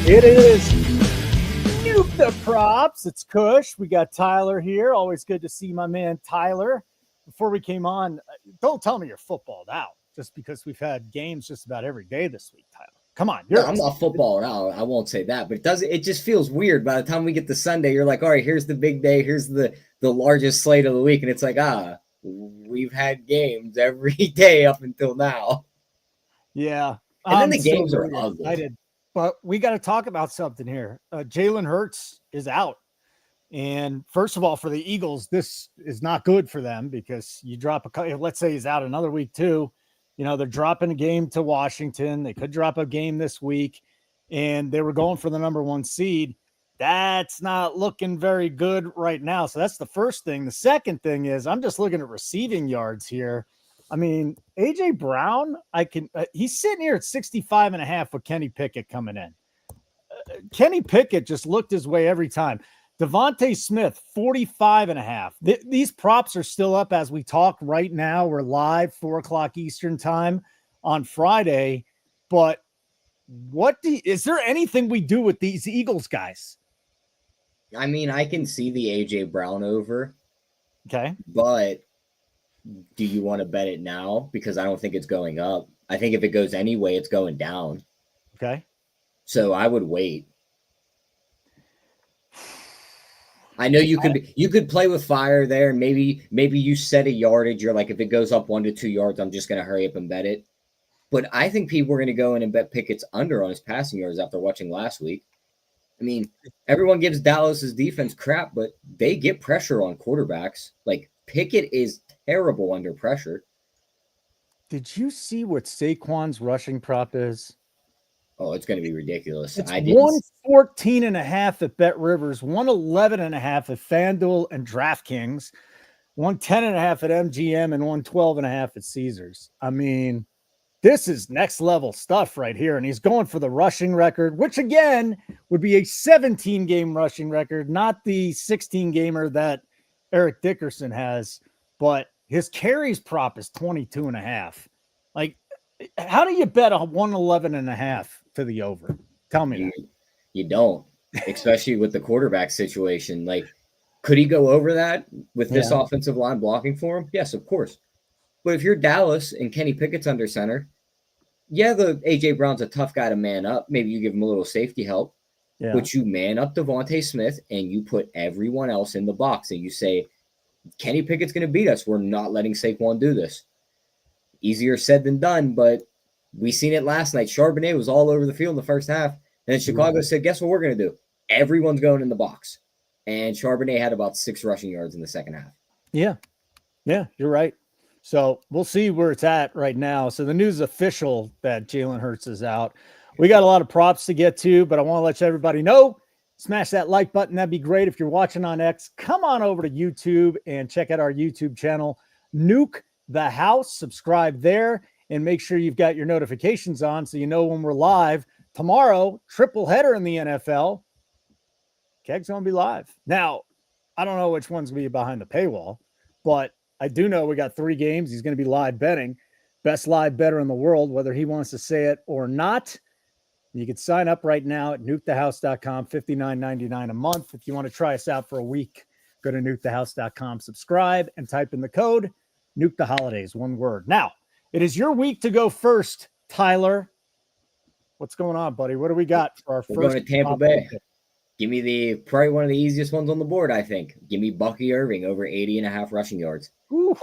It is Nuke the Props. It's Kush. We got Tyler here. Always good to see my man Tyler. Before we came on, don't tell me you're footballed out just because we've had games just about every day this week, Tyler. Come on. No, I'm not footballed out. I won't say that, but it just feels weird. By the time we get to Sunday, you're like, all right, here's the big day. Here's the largest slate of the week. And it's like, we've had games every day up until now. Yeah. And then the games are ugly. Excited. But we got to talk about something here. Jalen Hurts is out. And first of all, for the Eagles, this is not good for them because you drop let's say he's out another week too. You know, they're dropping a game to Washington. They could drop a game this week, and they were going for the number 1 seed. That's not looking very good right now. So that's the first thing. The second thing is I'm just looking at receiving yards here. I mean, A.J. Brown, he's sitting here at 65.5 with Kenny Pickett coming in. Kenny Pickett just looked his way every time. Devontae Smith, 45.5. These props are still up as we talk right now. We're live 4:00 Eastern time on Friday. But is there anything we do with these Eagles guys? I mean, I can see the A.J. Brown over. Okay. But do you want to bet it now? Because I don't think it's going up. I think if it goes anyway, it's going down. Okay. So I would wait. I know you could play with fire there. Maybe you set a yardage. You're like, if it goes up 1 to 2 yards, I'm just going to hurry up and bet it. But I think people are going to go in and bet Pickett's under on his passing yards after watching last week. I mean, everyone gives Dallas's defense crap, but they get pressure on quarterbacks. Like, Pickett is terrible under pressure. Did you see what Saquon's rushing prop is? Oh, it's going to be ridiculous. It's 114.5 at Bet Rivers, 111.5 at FanDuel and DraftKings, 110.5 at MGM, and 112.5 at Caesars. I mean, this is next level stuff right here. And he's going for the rushing record, which again would be a 17-game rushing record, not the 16-gamer that Eric Dickerson has. But his carries prop is 22.5. Like, how do you bet a 111.5 to the over? Tell me that. You don't, especially with the quarterback situation. Like, could he go over that with this offensive line blocking for him? Yes, of course. But if you're Dallas and Kenny Pickett's under center, the A.J. Brown's a tough guy to man up. Maybe you give him a little safety help. Yeah. But you man up Devontae Smith and you put everyone else in the box and you say, Kenny Pickett's going to beat us. We're not letting Saquon do this. Easier said than done, but we seen it last night. Charbonnet was all over the field in the first half. And then Chicago said, guess what we're going to do? Everyone's going in the box. And Charbonnet had about 6 rushing yards in the second half. Yeah. Yeah, you're right. So we'll see where it's at right now. So the news is official that Jalen Hurts is out. We got a lot of props to get to, but I want to let everybody know, smash that like button. That'd be great. If you're watching on X, come on over to YouTube and check out our YouTube channel, Nuke the House. Subscribe there and make sure you've got your notifications on so you know when we're live. Tomorrow, triple header in the NFL. Keg's going to be live. Now, I don't know which one's going to be behind the paywall, but I do know we got 3 games. He's going to be live betting. Best live better in the world, whether he wants to say it or not. You can sign up right now at nukethehouse.com, $59.99 a month. If you want to try us out for a week, go to nukethehouse.com, subscribe, and type in the code, Nuke the Holidays, one word. Now, it is your week to go first, Tyler. What's going on, buddy? What do we got for our first? We're going to Tampa Bay. Give me probably one of the easiest ones on the board, I think. Give me Bucky Irving over 80.5 rushing yards.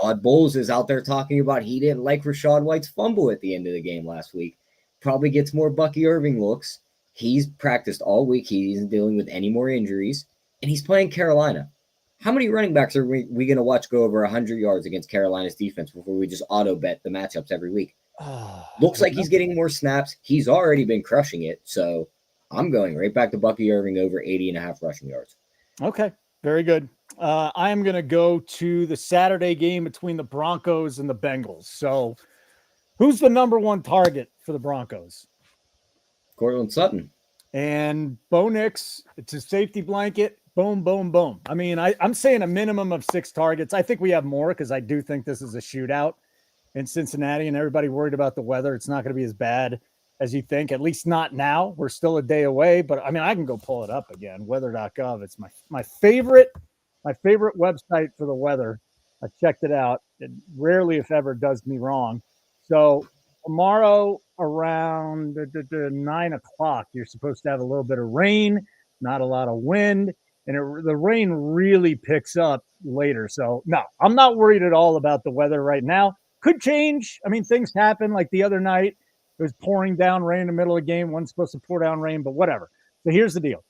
Odd Bulls is out there talking about he didn't like Rachaad White's fumble at the end of the game last week. Probably gets more Bucky Irving looks. He's practiced all week. He isn't dealing with any more injuries. And he's playing Carolina. How many running backs are we going to watch go over 100 yards against Carolina's defense before we just auto bet the matchups every week? Looks like he's getting more snaps. He's already been crushing it. So I'm going right back to Bucky Irving over 80.5 rushing yards. Okay, very good. I am going to go to the Saturday game between the Broncos and the Bengals. So who's the number 1 target for the Broncos? Cortland Sutton. And Bo Nix, it's a safety blanket. Boom, boom, boom. I mean, I'm saying a minimum of 6 targets. I think we have more because I do think this is a shootout in Cincinnati and everybody worried about the weather. It's not going to be as bad as you think, at least not now. We're still a day away, but I mean, I can go pull it up again, weather.gov. It's my favorite website for the weather. I checked it out. It rarely, if ever, does me wrong. So tomorrow around 9 o'clock, you're supposed to have a little bit of rain, not a lot of wind, and the rain really picks up later. So no, I'm not worried at all about the weather right now. Could change. I mean, things happen like the other night. It was pouring down rain in the middle of the game. Wasn't supposed to pour down rain, but whatever. So here's the deal.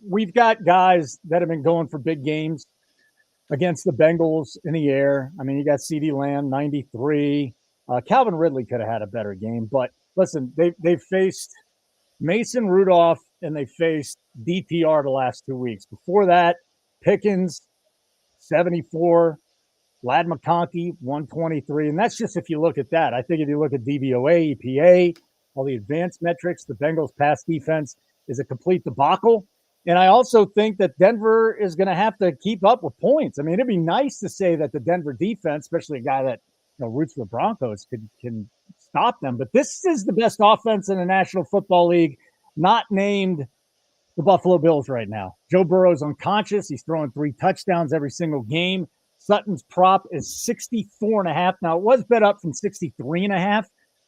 We've got guys that have been going for big games against the Bengals in the air. I mean, you got CeeDee Lamb, 93. Calvin Ridley could have had a better game. But listen, they faced Mason Rudolph and they faced DTR the last 2 weeks. Before that, Pickens, 74. Lad McConkey, 123. And that's just if you look at that. I think if you look at DVOA, EPA, all the advanced metrics, the Bengals pass defense is a complete debacle. And I also think that Denver is going to have to keep up with points. I mean, it'd be nice to say that the Denver defense, especially a guy that roots for the Broncos, can stop them. But this is the best offense in the National Football League, not named the Buffalo Bills right now. Joe Burrow's unconscious. He's throwing 3 touchdowns every single game. Sutton's prop is 64.5. Now, it was bet up from 63.5,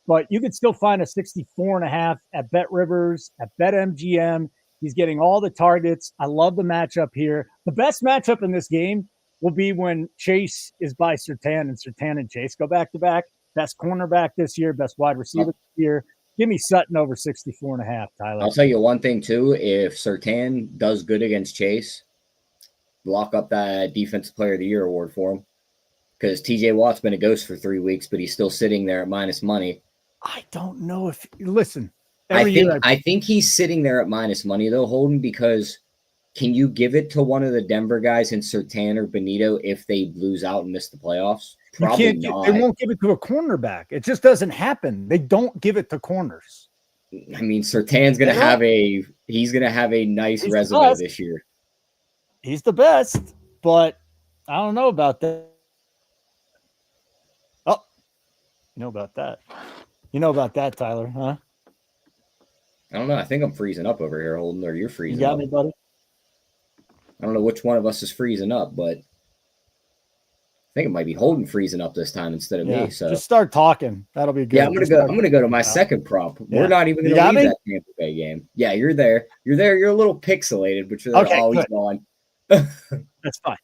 but you could still find a 64.5 at Bet Rivers, at BetMGM. He's getting all the targets. I love the matchup here. The best matchup in this game will be when Chase is by Surtain, and Surtain and Chase go back-to-back. Best cornerback this year, best wide receiver this year. Give me Sutton over 64.5, Tyler. I'll tell you one thing, too. If Surtain does good against Chase, lock up that Defensive Player of the Year award for him, because TJ Watt's been a ghost for 3 weeks, but he's still sitting there at minus money. I don't know if – listen. I think he's sitting there at minus money, though, Holden, because can you give it to one of the Denver guys in Surtain or Benito if they lose out and miss the playoffs? Probably not. They won't give it to a cornerback. It just doesn't happen. They don't give it to corners. I mean, Surtain's going to have a nice resume this year. He's the best, but I don't know about that. Oh, you know about that. You know about that, Tyler, huh? I don't know. I think I'm freezing up over here, Holden, or you're freezing up. You got me, buddy? I don't know which one of us is freezing up, but I think it might be Holden freezing up this time instead of me. So just start talking. That'll be good. Yeah, I'm gonna go to my second prop. Yeah. We're not even gonna leave that Tampa Bay game. Yeah, you're there. You're a little pixelated, but you're always on. That's fine.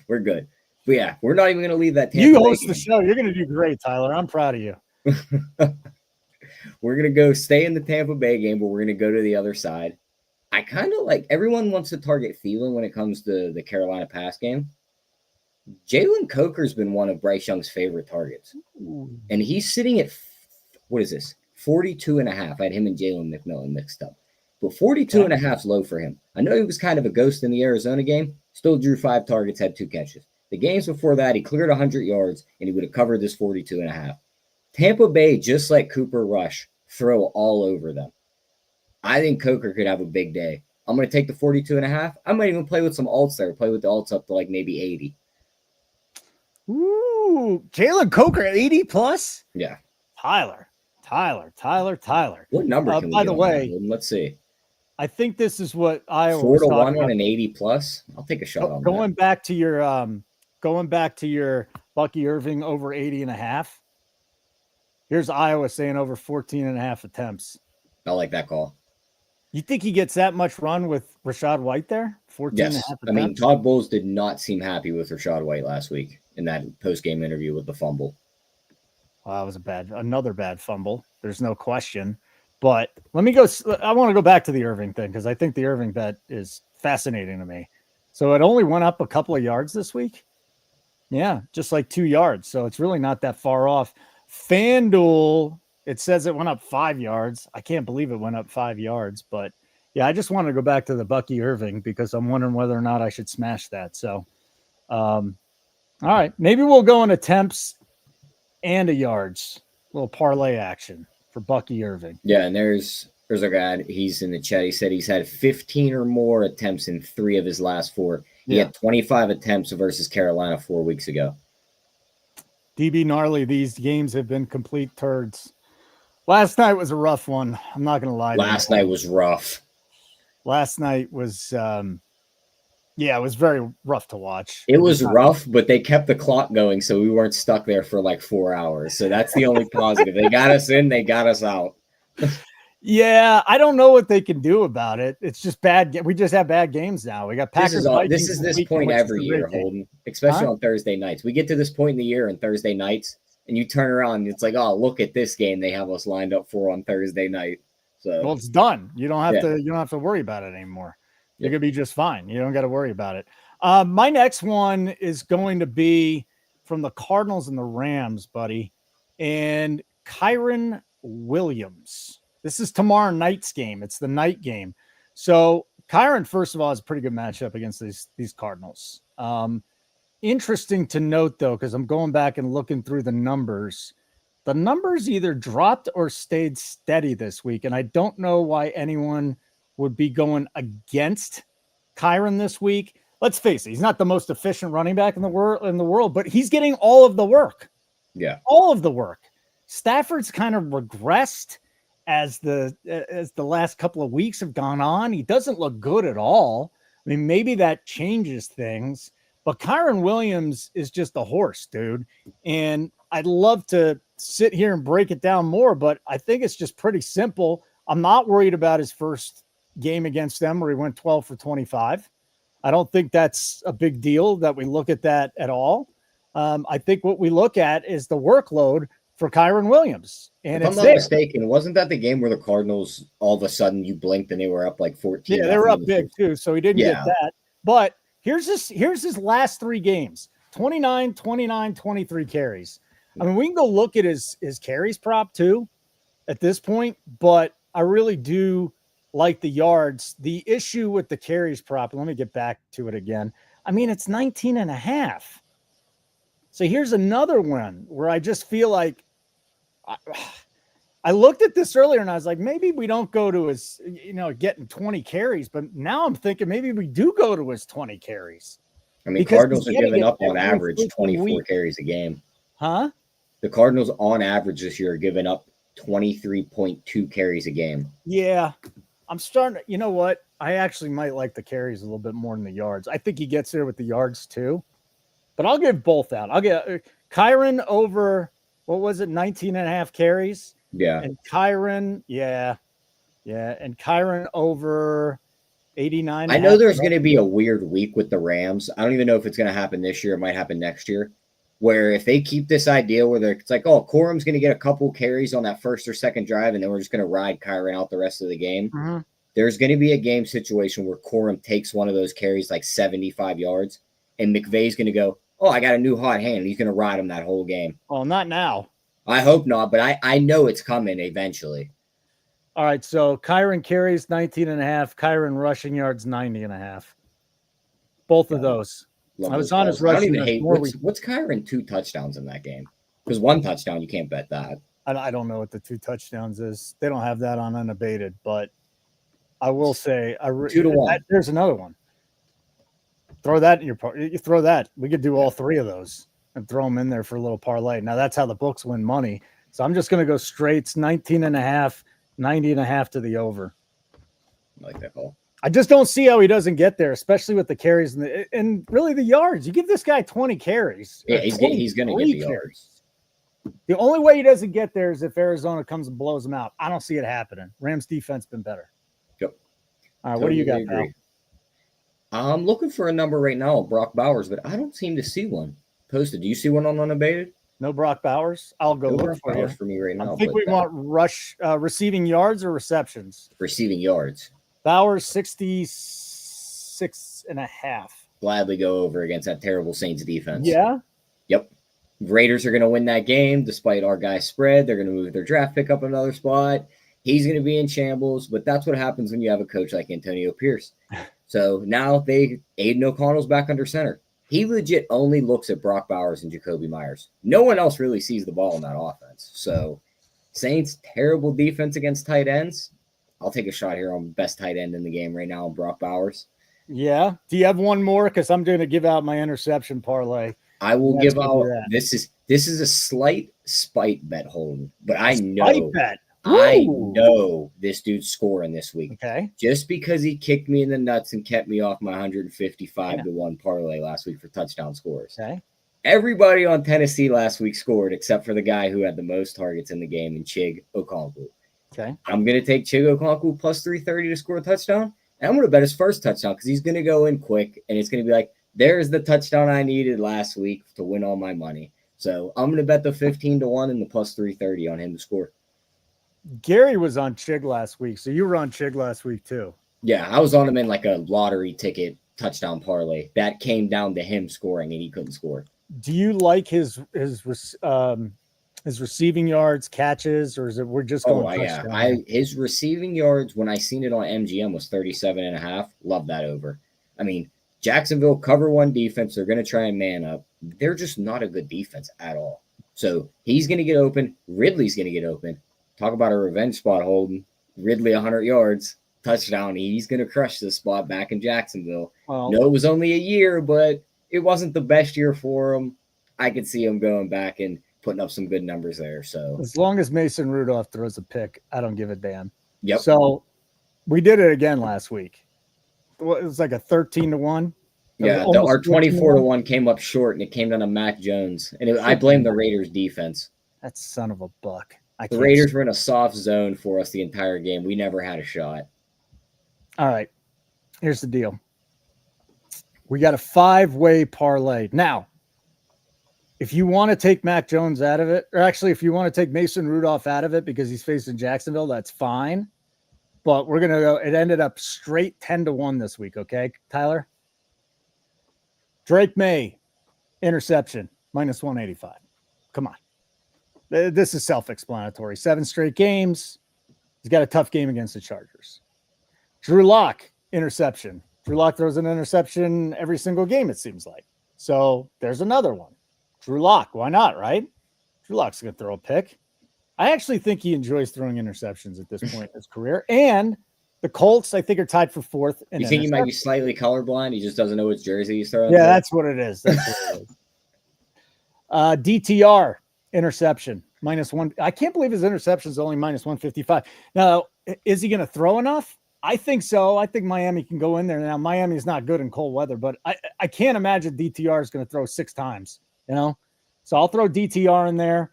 We're good. But yeah, we're not even gonna leave that Tampa Bay game. You host the show. You're gonna do great, Tyler. I'm proud of you. We're going to go stay in the Tampa Bay game, but we're going to go to the other side. I kind of like everyone wants to target Thielen when it comes to the Carolina pass game. Jalen Coker's been one of Bryce Young's favorite targets. Ooh. And he's sitting at, 42.5. I had him and Jalen McMillan mixed up. But 42.5 is low for him. I know he was kind of a ghost in the Arizona game. Still drew 5 targets, had 2 catches. The games before that, he cleared 100 yards, and he would have covered this 42.5. Tampa Bay, just like Cooper Rush, throw all over them. I think Coker could have a big day. I'm going to take the 42.5. I might even play with some alts there. Play with the alts up to like maybe 80. Ooh, Jalen Coker, 80 plus? Yeah. Tyler. What number can we by the way, let's see. I think this is what Iowa 4-1 on an 80 plus. I'll take a shot on going that. Going back to your Bucky Irving over 80.5. Here's Iowa saying over 14.5 attempts. I like that call. You think he gets that much run with Rachaad White there? 14.5 attempts? I mean, Todd Bowles did not seem happy with Rachaad White last week in that post-game interview with the fumble. Well, that was another bad fumble. There's no question. But I want to go back to the Irving thing because I think the Irving bet is fascinating to me. So it only went up a couple of yards this week. Yeah, just like 2 yards. So it's really not that far off. FanDuel, it says it went up 5 yards. I can't believe it went up 5 yards, but yeah, I just want to go back to the Bucky Irving because I'm wondering whether or not I should smash that. So, all right, maybe we'll go in attempts and a yards, little parlay action for Bucky Irving. Yeah, and there's our guy. He's in the chat. He said he's had 15 or more attempts in 3 of his last 4. He had 25 attempts versus Carolina 4 weeks ago. DB Gnarly, these games have been complete turds. Last night was a rough one. I'm not going to lie. Last night was rough. Last night was, it was very rough to watch. It was rough, but they kept the clock going, so we weren't stuck there for like 4 hours. So that's the only positive. They got us in, they got us out. Yeah, I don't know what they can do about it. It's just bad. We just have bad games now. We got Packers. This is this point every year, Holden, especially on Thursday nights. We get to this point in the year on Thursday nights, and you turn around and it's like, oh, look at this game they have us lined up for on Thursday night. So well, it's done. You don't have to. You don't have to worry about it anymore. You're gonna be just fine. You don't got to worry about it. My next one is going to be from the Cardinals and the Rams, buddy, and Kyren Williams. This is tomorrow night's game. It's the night game. So Kyren, first of all, is a pretty good matchup against these Cardinals. Interesting to note, though, because I'm going back and looking through the numbers. The numbers either dropped or stayed steady this week, and I don't know why anyone would be going against Kyren this week. Let's face it, he's not the most efficient running back in the world, but he's getting all of the work. Yeah, all of the work. Stafford's kind of regressed as the last couple of weeks have gone on. He doesn't look good at all. I mean, maybe that changes things, but Kyren Williams is just a horse, dude. And I'd love to sit here and break it down more, but I think it's just pretty simple. I'm not worried about his first game against them where he went 12 for 25. I don't think that's a big deal that we look at that at all. I think what we look at is the workload for Kyren Williams. And if I'm not mistaken, wasn't that the game where the Cardinals all of a sudden you blinked and they were up like 14? Yeah, they were up big too, so he didn't get that. But here's his last 3 games: 29, 29, 23 carries. I mean, we can go look at his carries prop too at this point, but I really do like the yards. The issue with the carries prop, let me get back to it again. I mean, it's 19.5. So here's another one where I just feel like I looked at this earlier and I was like, maybe we don't go to his, getting 20 carries, but now I'm thinking maybe we do go to his 20 carries. I mean, Cardinals are giving up on average 24 carries a game. Huh? The Cardinals on average this year are giving up 23.2 carries a game. Yeah. I'm starting to, you know what? I actually might like the carries a little bit more than the yards. I think he gets there with the yards too. But I'll give both out. I'll get Kyren over, what was it, 19.5 carries? Yeah. And Kyren, yeah. And Kyren over 89. I know there's going to be a weird week with the Rams. I don't even know if it's going to happen this year. It might happen next year. Where if they keep this idea where it's like, oh, Corum's going to get a couple carries on that first or second drive, and then we're just going to ride Kyren out the rest of the game. Mm-hmm. There's going to be a game situation where Corum takes one of those carries like 75 yards, and McVay's going to go, oh, I got a new hot hand. He's going to ride him that whole game. Oh, not now. I hope not, but I know it's coming eventually. All right, so Kyren carries 19.5, Kyren rushing yards 90.5. Both of those. I was on his rushing. I don't even hate what's Kyren 2 touchdowns in that game? Because 1 touchdown, you can't bet that. I don't know what the 2 touchdowns is. They don't have that on unabated, but I will say 2-1. There's another one. Throw that in your part. You throw that. We could do all 3 of those and throw them in there for a little parlay. Now that's how the books win money. So I'm just going to go straights, 19.5, 90.5 to the over. I like that call. I just don't see how he doesn't get there, especially with the carries and really the yards. You give this guy 20 carries. Yeah, he's going to get the yards. The only way he doesn't get there is if Arizona comes and blows him out. I don't see it happening. Rams defense been better. Yep. All right, what do you got, pal? I'm looking for a number right now of Brock Bowers, but I don't seem to see one posted. Do you see one on unabated? No Brock Bowers. I'll go look for you. For me right now. I think we want receiving yards or receptions. Receiving yards. Bowers 66.5. Gladly go over against that terrible Saints defense. Yeah. Yep. Raiders are going to win that game despite our guys' spread. They're going to move their draft pick up another spot. He's going to be in shambles, but that's what happens when you have a coach like Antonio Pierce. So now Aiden O'Connell's back under center. He legit only looks at Brock Bowers and Jacoby Myers. No one else really sees the ball in that offense. So Saints, terrible defense against tight ends. I'll take a shot here on best tight end in the game right now, Brock Bowers. Yeah. Do you have one more? Because I'm going to give out my interception parlay. I will give out. This is a slight spite bet, Holden, but I know. Spite bet. I Ooh. know this dude's scoring this week. Okay. Just because he kicked me in the nuts and kept me off my 155 to 1 parlay last week for touchdown scores. Okay. Everybody on Tennessee last week scored except for the guy who had the most targets in the game, and Chig Okonkwo. Okay. I'm going to take Chig Okonkwo plus 330 to score a touchdown. And I'm going to bet his first touchdown because he's going to go in quick, and it's going to be like, there's the touchdown I needed last week to win all my money. So I'm going to bet the 15 to 1 and the plus 330 on him to score. Gary was on Chig last week, so you were on Chig last week too. Yeah, I was on him in like a lottery ticket touchdown parlay. That came down to him scoring, and he couldn't score. Do you like his receiving yards, catches, or is it we're just going? Oh, yeah. His receiving yards, when I seen it on MGM, was 37.5. Love that over. I mean, Jacksonville cover one defense. They're going to try and man up. They're just not a good defense at all. So he's going to get open. Ridley's going to get open. Talk about a revenge spot holding. Ridley 100 yards, touchdown. He's going to crush this spot back in Jacksonville. Well, no, it was only a year, but it wasn't the best year for him. I could see him going back and putting up some good numbers there. So as long as Mason Rudolph throws a pick, I don't give a damn. Yep. So we did it again last week. It was like a 13 to 1. Yeah, our 24 to 1 came up short, and it came down to Mac Jones. And I blame the Raiders defense. That son of a buck. The Raiders were in a soft zone for us the entire game. We never had a shot. All right. Here's the deal. We got a 5-way parlay. Now, if you want to take Mac Jones out of it, or actually if you want to take Mason Rudolph out of it because he's facing Jacksonville, that's fine. But we're going to go. It ended up straight 10 to 1 this week. Okay, Tyler? Drake May, interception, minus 185. Come on. This is self-explanatory. 7 straight games. He's got a tough game against the Chargers. Drew Lock, interception. Drew Lock throws an interception every single game, it seems like. So there's another one. Drew Lock, why not, right? Drew Lock's going to throw a pick. I actually think he enjoys throwing interceptions at this point in his career. And the Colts, I think, are tied for 4th. You think he might be slightly colorblind? He just doesn't know which jersey he's throwing? Yeah, that's what it is. That's what it is. DTR, interception, minus 1. I can't believe his interception is only minus 155. Now, is he going to throw enough? I think so. I think Miami can go in there. Now, Miami is not good in cold weather, but I can't imagine DTR is going to throw 6 times, you know? So I'll throw DTR in there.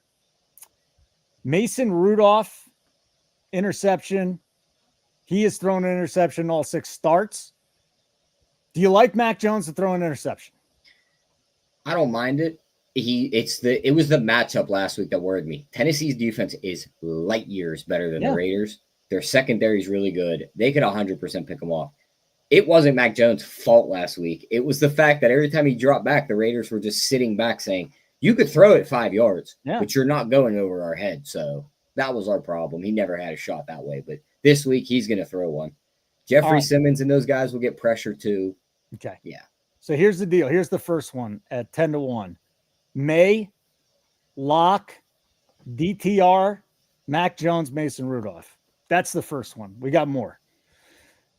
Mason Rudolph, interception. He has thrown an interception all 6 starts. Do you like Mac Jones to throw an interception? I don't mind it. It was the matchup last week that worried me. Tennessee's defense is light years better than the Raiders. Their secondary is really good. They could 100% pick them off. It wasn't Mac Jones' fault last week. It was the fact that every time he dropped back, the Raiders were just sitting back saying, you could throw it 5 yards, but you're not going over our head. So that was our problem. He never had a shot that way. But this week, he's going to throw one. Jeffrey Simmons and those guys will get pressure too. Okay. Yeah. So here's the deal. Here's the first one at 10 to 1. May, Lock, DTR, Mac Jones, Mason Rudolph. That's the first one. We got more.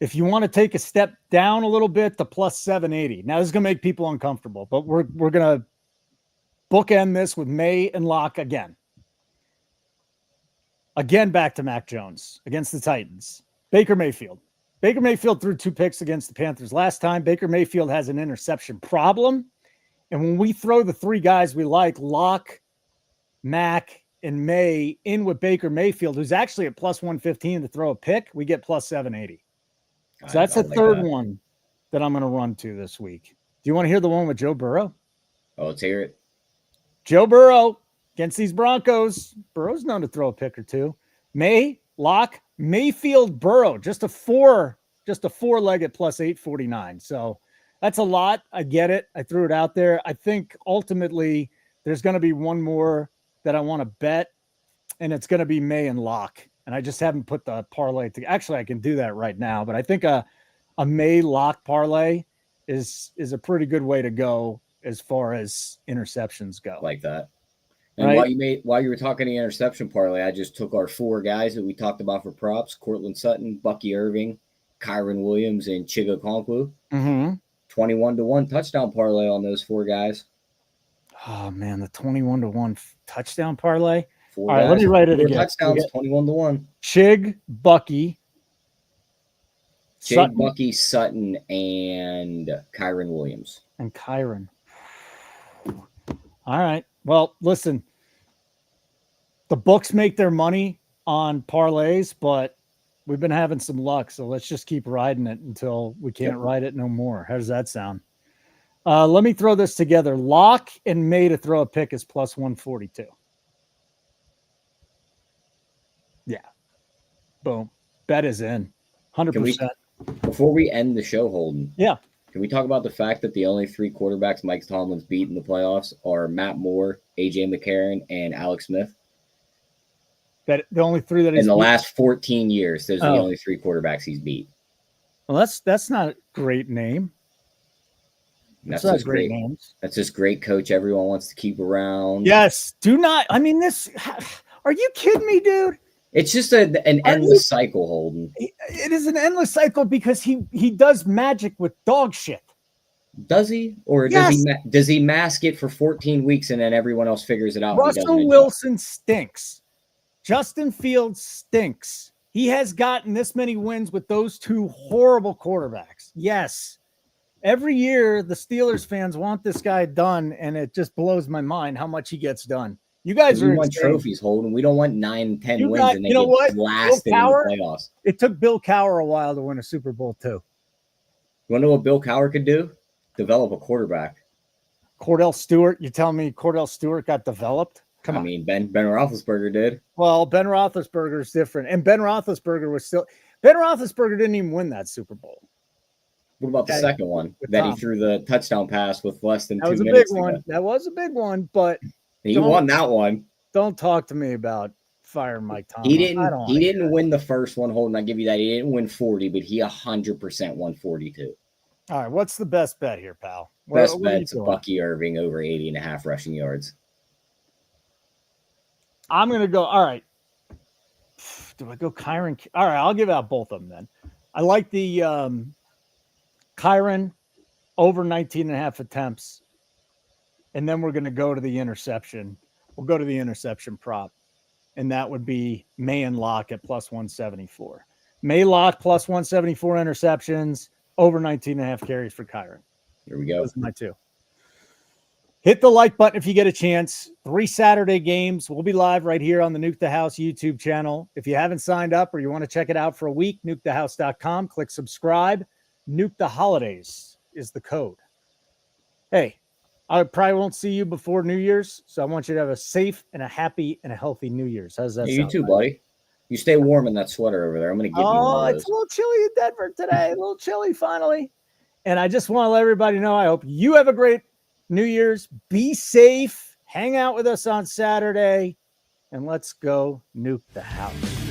If you want to take a step down a little bit, the plus 780. Now, this is going to make people uncomfortable, but we're going to bookend this with May and Lock again. Again, back to Mac Jones against the Titans. Baker Mayfield. Baker Mayfield threw 2 picks against the Panthers last time. Baker Mayfield has an interception problem. And when we throw the 3 guys we like, Lock, Mac, and May in with Baker Mayfield, who's actually at plus 115 to throw a pick, we get plus 780. So that's the third one that I'm going to run to this week. Do you want to hear the one with Joe Burrow? Oh, let's hear it. Joe Burrow against these Broncos. Burrow's known to throw a pick or 2. May, Lock, Mayfield, Burrow, just a 4-legged plus 849. So that's a lot. I get it. I threw it out there. I think ultimately there's going to be one more that I want to bet, and it's going to be May and Lock. And I just haven't put the parlay together. Actually, I can do that right now, but I think a May Lock parlay is a pretty good way to go as far as interceptions go. Like that. And while you were talking the interception parlay, I just took our 4 guys that we talked about for props: Cortland Sutton, Bucky Irving, Kyron Williams, and Chig Okonkwo. 21 to 1 touchdown parlay on those 4 guys. Oh man, the 21 to 1 touchdown parlay. Four All right, let me write it again. Touchdowns, 21-1. Chig, Bucky, Jake, Bucky, Sutton, and Kyron Williams. And Kyron. All right. Well, listen, the books make their money on parlays, but we've been having some luck. So let's just keep riding it until we can't ride it no more. How does that sound? Let me throw this together. Lock and May to throw a pick is plus 142. Yeah. Boom. Bet is in. 100%. Before we end the show, Holden. Yeah. Can we talk about the fact that the only 3 quarterbacks Mike Tomlin's beat in the playoffs are Matt Moore, A.J. McCarron, and Alex Smith? That the only 3 that he's in the last 14 years, those are the only 3 quarterbacks he's beat. Well, that's not a great name. That's just great names. That's just great coach everyone wants to keep around. Yes. Do not. I mean, this. Are you kidding me, dude? It's just an endless cycle, Holden. It is an endless cycle because he does magic with dog shit. Does he? Or does he mask it for 14 weeks and then everyone else figures it out? Russell Wilson stinks. Justin Fields stinks. He has gotten this many wins with those 2 horrible quarterbacks. Yes. Every year, the Steelers fans want this guy done, and it just blows my mind how much he gets done. You guys want trophies, Holden. We don't want 9-10 wins and they get blasted in the playoffs. It took Bill Cowher a while to win a Super Bowl too. You want to know what Bill Cowher could do? Develop a quarterback. Cordell Stewart. You tell me Cordell Stewart got developed? Come on. I mean, Ben Roethlisberger did. Well, Ben Roethlisberger is different, and Ben Roethlisberger didn't even win that Super Bowl. What about the second one that he threw the touchdown pass with less than 2 minutes? That was a big one. That was a big one, but he won that one. Don't talk to me about firing Mike Tomlin. He didn't win the first one, Holden. I give you that. He didn't win 40, but he 100% won 42. All right, what's the best bet here, pal? Best bet's Bucky Irving over 80.5 rushing yards. I'm going to go. All right. Do I go Kyron? All right, I'll give out both of them then. I like the Kyron over 19.5 attempts. And then we're going to go to the interception. We'll go to the interception prop. And that would be May and Locke at plus 174. May Locke plus 174 interceptions, over 19.5 carries for Kyron. Here we go. Those are my 2. Hit the like button if you get a chance. 3 Saturday games. We'll be live right here on the Nuke the House YouTube channel. If you haven't signed up or you want to check it out for a week, nukethehouse.com. Click subscribe. Nuke the Holidays is the code. Hey, I probably won't see you before New Year's, so I want you to have a safe and a happy and a healthy New Year's. How's that sound? You too, buddy. You stay warm in that sweater over there. I'm going to give you one of those. It's a little chilly in Denver today. A little chilly finally. And I just want to let everybody know I hope you have a great New Year's. Be safe. Hang out with us on Saturday. And let's go nuke the house.